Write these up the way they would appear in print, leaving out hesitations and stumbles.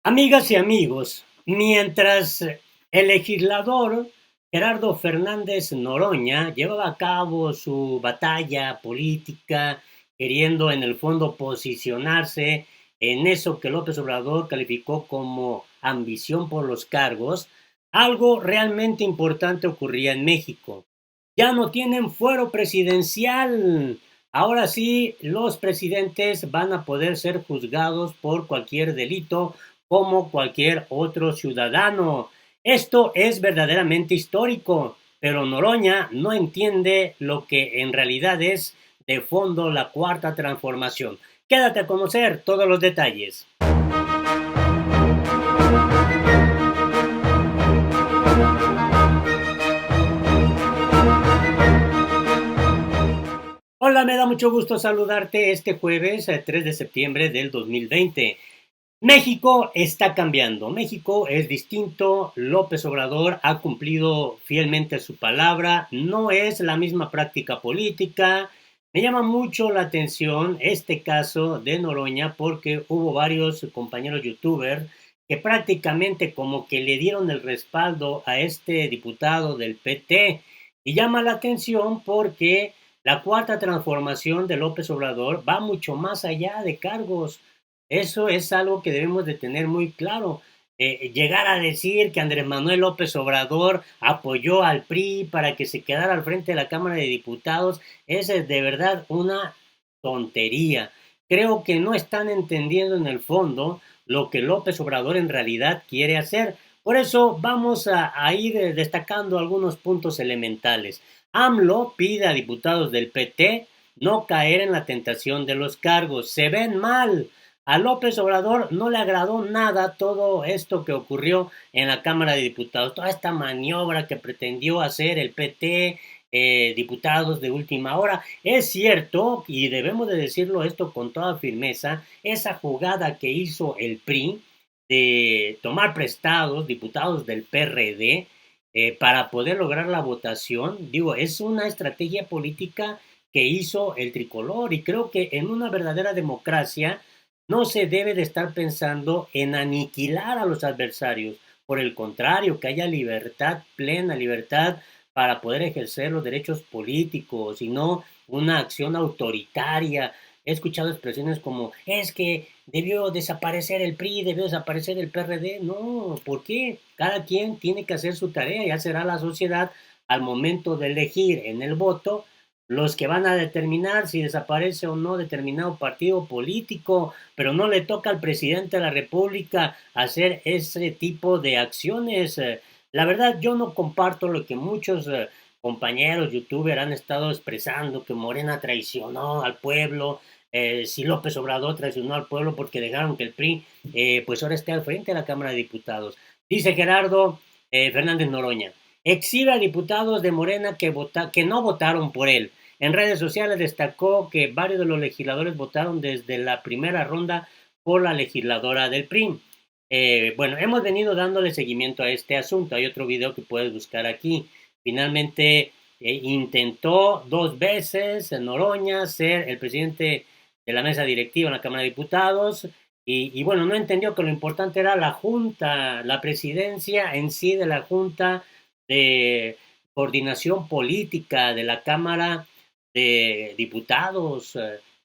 Amigas y amigos, mientras el legislador Gerardo Fernández Noroña llevaba a cabo su batalla política, queriendo en el fondo posicionarse en eso que López Obrador calificó como ambición por los cargos, algo realmente importante ocurría en México. Ya no tienen fuero presidencial. Ahora sí, los presidentes van a poder ser juzgados por cualquier delito como cualquier otro ciudadano. Esto es verdaderamente histórico, pero Noroña no entiende lo que en realidad es de fondo la cuarta transformación. Quédate a conocer todos los detalles. Hola, me da mucho gusto saludarte este jueves 3 de septiembre del 2020. México está cambiando, México es distinto, López Obrador ha cumplido fielmente su palabra, no es la misma práctica política. Me llama mucho la atención este caso de Noroña porque hubo varios compañeros youtubers que prácticamente como que le dieron el respaldo a este diputado del PT y llama la atención porque la cuarta transformación de López Obrador va mucho más allá de cargos. Eso es algo que debemos de tener muy claro. Llegar a decir que Andrés Manuel López Obrador apoyó al PRI para que se quedara al frente de la Cámara de Diputados es de verdad una tontería. Creo que no están entendiendo en el fondo lo que López Obrador en realidad quiere hacer. Por eso vamos a ir destacando algunos puntos elementales. AMLO pide a diputados del PT no caer en la tentación de los cargos. Se ven mal. A López Obrador no le agradó nada todo esto que ocurrió en la Cámara de Diputados, toda esta maniobra que pretendió hacer el PT, diputados de última hora. Es cierto, y debemos de decirlo esto con toda firmeza, esa jugada que hizo el PRI de tomar prestados diputados del PRD para poder lograr la votación, digo, es una estrategia política que hizo el tricolor y creo que en una verdadera democracia no se debe de estar pensando en aniquilar a los adversarios. Por el contrario, que haya libertad, plena libertad para poder ejercer los derechos políticos y no una acción autoritaria. He escuchado expresiones como, es que debió desaparecer el PRI, debió desaparecer el PRD. No, ¿por qué? Cada quien tiene que hacer su tarea, ya será la sociedad al momento de elegir en el voto los que van a determinar si desaparece o no determinado partido político, pero no le toca al presidente de la República hacer ese tipo de acciones. La verdad, yo no comparto lo que muchos compañeros youtubers han estado expresando, que Morena traicionó al pueblo, si López Obrador traicionó al pueblo porque dejaron que el PRI pues ahora esté al frente de la Cámara de Diputados. Dice Gerardo Fernández Noroña, exhibe a diputados de Morena que no votaron por él. En redes sociales destacó que varios de los legisladores votaron desde la primera ronda por la legisladora del PRI. Bueno, hemos venido dándole seguimiento a este asunto. Hay otro video que puedes buscar aquí. Finalmente intentó dos veces en Noroña ser el presidente de la mesa directiva en la Cámara de Diputados y bueno, no entendió que lo importante era la Junta, la presidencia en sí de la Junta de Coordinación Política de la Cámara de Diputados.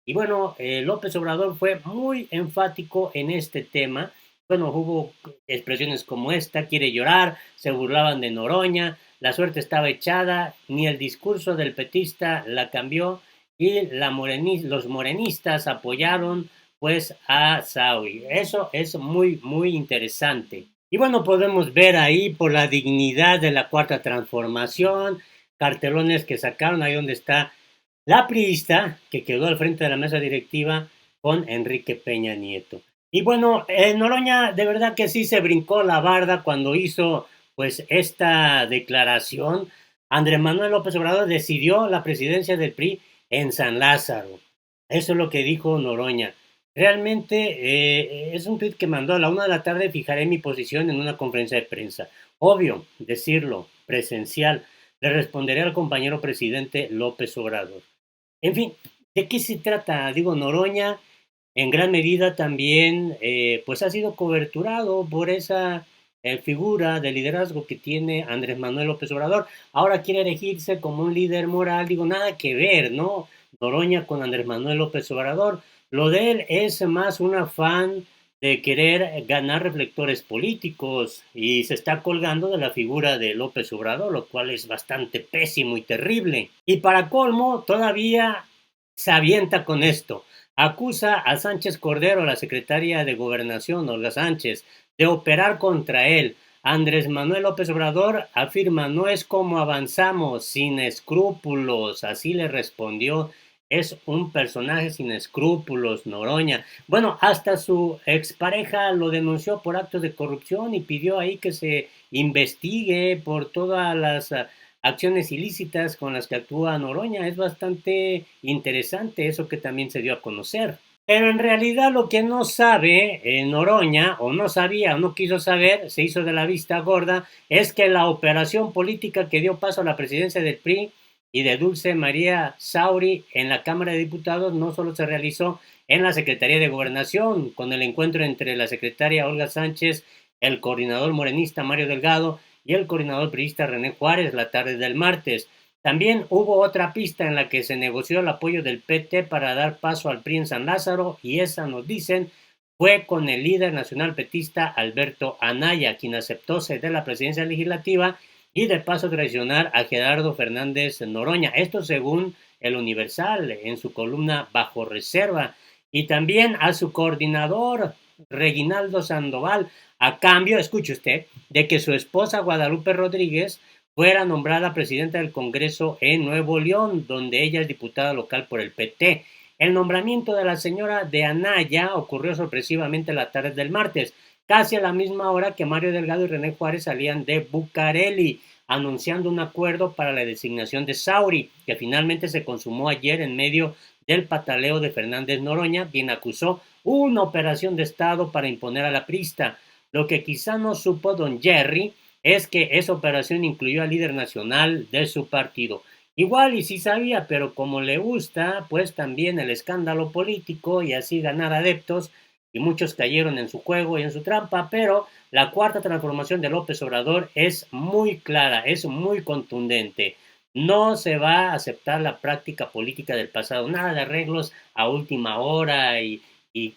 Y bueno, López Obrador fue muy enfático en este tema. Bueno, hubo expresiones como esta, quiere llorar, se burlaban de Noroña, la suerte estaba echada, ni el discurso del petista la cambió y los morenistas apoyaron pues a Saui. Eso es muy, muy interesante. Y bueno, podemos ver ahí por la dignidad de la cuarta transformación, cartelones que sacaron ahí donde está la priista que quedó al frente de la mesa directiva con Enrique Peña Nieto. Y bueno, Noroña de verdad que sí se brincó la barda cuando hizo pues esta declaración. Andrés Manuel López Obrador decidió la presidencia del PRI en San Lázaro. Eso es lo que dijo Noroña. Realmente es un tweet que mandó a la 1 de la tarde, fijaré mi posición en una conferencia de prensa. Obvio, decirlo, presencial. Le responderé al compañero presidente López Obrador. En fin, ¿de qué se trata? Digo, Noroña en gran medida también pues ha sido coberturado por esa figura de liderazgo que tiene Andrés Manuel López Obrador. Ahora quiere elegirse como un líder moral, digo, nada que ver, ¿no? Noroña con Andrés Manuel López Obrador. Lo de él es más un afán de querer ganar reflectores políticos y se está colgando de la figura de López Obrador, lo cual es bastante pésimo y terrible. Y para colmo, todavía se avienta con esto. Acusa a Sánchez Cordero, la secretaria de Gobernación, Olga Sánchez, de operar contra él. Andrés Manuel López Obrador afirma, no es como avanzamos, sin escrúpulos, así le respondió. Es un personaje sin escrúpulos, Noroña. Bueno, hasta su expareja lo denunció por actos de corrupción y pidió ahí que se investigue por todas las acciones ilícitas con las que actúa Noroña. Es bastante interesante eso que también se dio a conocer. Pero en realidad lo que no sabe Noroña, o no sabía, o no quiso saber, se hizo de la vista gorda, es que la operación política que dio paso a la presidencia del PRI y de Dulce María Sauri en la Cámara de Diputados no solo se realizó en la Secretaría de Gobernación, con el encuentro entre la secretaria Olga Sánchez, el coordinador morenista Mario Delgado y el coordinador priista René Juárez la tarde del martes. También hubo otra pista en la que se negoció el apoyo del PT para dar paso al PRI en San Lázaro y esa, nos dicen, fue con el líder nacional petista Alberto Anaya, quien aceptó ceder la presidencia legislativa y de paso traicionar a Gerardo Fernández Noroña. Esto según el Universal en su columna Bajo Reserva. Y también a su coordinador, Reginaldo Sandoval, a cambio, escuche usted, de que su esposa Guadalupe Rodríguez fuera nombrada presidenta del Congreso en Nuevo León, donde ella es diputada local por el PT. El nombramiento de la señora de Anaya ocurrió sorpresivamente la tarde del martes, casi a la misma hora que Mario Delgado y René Juárez salían de Bucareli, anunciando un acuerdo para la designación de Sauri, que finalmente se consumó ayer en medio del pataleo de Fernández Noroña, quien acusó una operación de Estado para imponer a la prista. Lo que quizá no supo don Jerry es que esa operación incluyó al líder nacional de su partido. Igual y sí sabía, pero como le gusta, pues también el escándalo político y así ganar adeptos, y muchos cayeron en su juego y en su trampa, pero la cuarta transformación de López Obrador es muy clara, es muy contundente. No se va a aceptar la práctica política del pasado, nada de arreglos a última hora y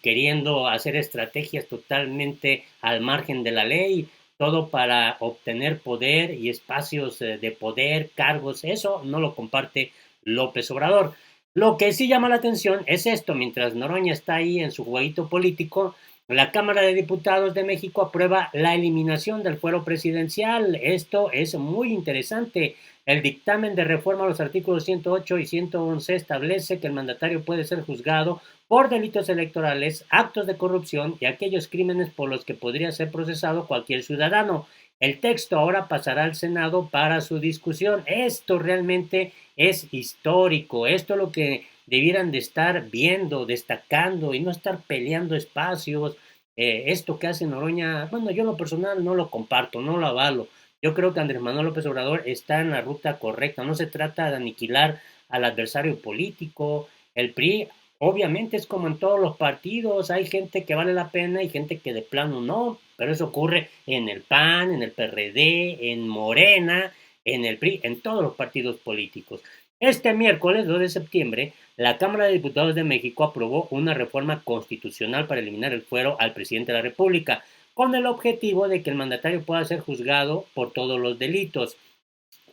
queriendo hacer estrategias totalmente al margen de la ley, todo para obtener poder y espacios de poder, cargos, eso no lo comparte López Obrador. Lo que sí llama la atención es esto, mientras Noroña está ahí en su jueguito político, la Cámara de Diputados de México aprueba la eliminación del fuero presidencial. Esto es muy interesante. El dictamen de reforma a los artículos 108 y 111 establece que el mandatario puede ser juzgado por delitos electorales, actos de corrupción y aquellos crímenes por los que podría ser procesado cualquier ciudadano. El texto ahora pasará al Senado para su discusión. Esto realmente es histórico. Esto es lo que debieran de estar viendo, destacando y no estar peleando espacios. Esto que hace Noroña, bueno, yo en lo personal no lo comparto, no lo avalo. Yo creo que Andrés Manuel López Obrador está en la ruta correcta. No se trata de aniquilar al adversario político. El PRI obviamente es como en todos los partidos, hay gente que vale la pena y gente que de plano no, pero eso ocurre en el PAN, en el PRD, en Morena, en el PRI, en todos los partidos políticos. Este miércoles 2 de septiembre, la Cámara de Diputados de México aprobó una reforma constitucional para eliminar el fuero al presidente de la República, con el objetivo de que el mandatario pueda ser juzgado por todos los delitos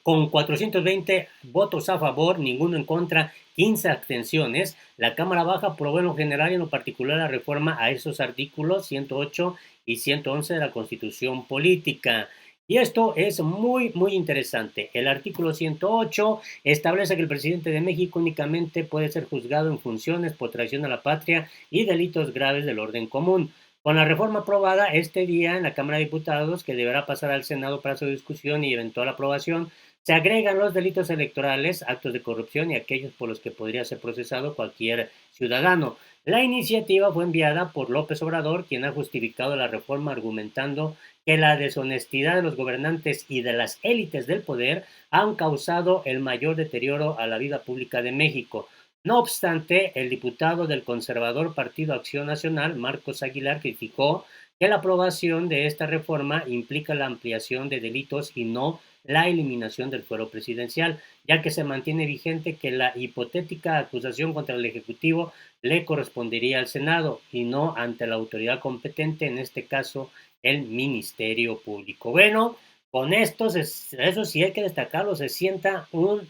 con 420 votos a favor, ninguno en contra, 15 abstenciones, la Cámara Baja aprobó en lo general y en lo particular la reforma a esos artículos 108 y 111 de la Constitución Política. Y esto es muy interesante. El artículo 108 establece que el presidente de México únicamente puede ser juzgado en funciones por traición a la patria y delitos graves del orden común. Con la reforma aprobada este día en la Cámara de Diputados, que deberá pasar al Senado para su discusión y eventual aprobación, se agregan los delitos electorales, actos de corrupción y aquellos por los que podría ser procesado cualquier ciudadano. La iniciativa fue enviada por López Obrador, quien ha justificado la reforma argumentando que la deshonestidad de los gobernantes y de las élites del poder han causado el mayor deterioro a la vida pública de México. No obstante, el diputado del conservador Partido Acción Nacional, Marcos Aguilar, criticó que la aprobación de esta reforma implica la ampliación de delitos y no la eliminación del fuero presidencial, ya que se mantiene vigente que la hipotética acusación contra el Ejecutivo le correspondería al Senado y no ante la autoridad competente, en este caso el Ministerio Público. Bueno, con esto, eso sí hay que destacarlo, se sienta un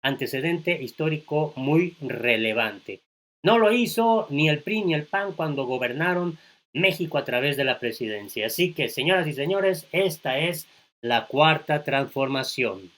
antecedente histórico muy relevante. No lo hizo ni el PRI ni el PAN cuando gobernaron México a través de la presidencia. Así que, señoras y señores, esta es la cuarta transformación.